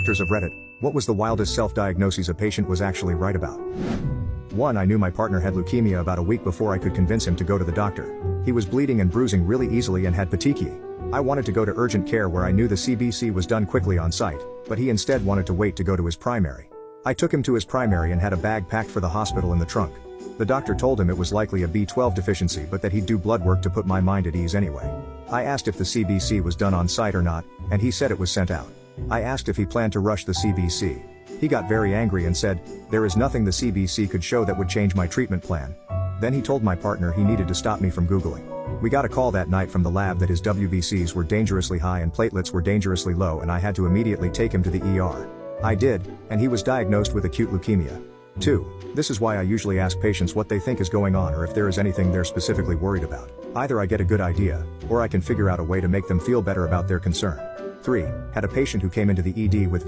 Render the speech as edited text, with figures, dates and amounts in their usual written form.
Doctors of Reddit, what was the wildest self-diagnoses a patient was actually right about? 1. I knew my partner had leukemia about a week before I could convince him to go to the doctor. He was bleeding and bruising really easily and had petechiae. I wanted to go to urgent care where I knew the CBC was done quickly on site, but he instead wanted to wait to go to his primary. I took him to his primary and had a bag packed for the hospital in the trunk. The doctor told him it was likely a B12 deficiency but that he'd do blood work to put my mind at ease anyway. I asked if the CBC was done on site or not, and he said it was sent out. I asked if he planned to rush the CBC. He got very angry and said, "There is nothing the CBC could show that would change my treatment plan." Then he told my partner he needed to stop me from Googling. We got a call that night from the lab that his WBCs were dangerously high and platelets were dangerously low, and I had to immediately take him to the ER. I did, and he was diagnosed with acute leukemia. 2. This is why I usually ask patients what they think is going on or if there is anything they're specifically worried about. Either I get a good idea, or I can figure out a way to make them feel better about their concern. 3. Had a patient who came into the ED with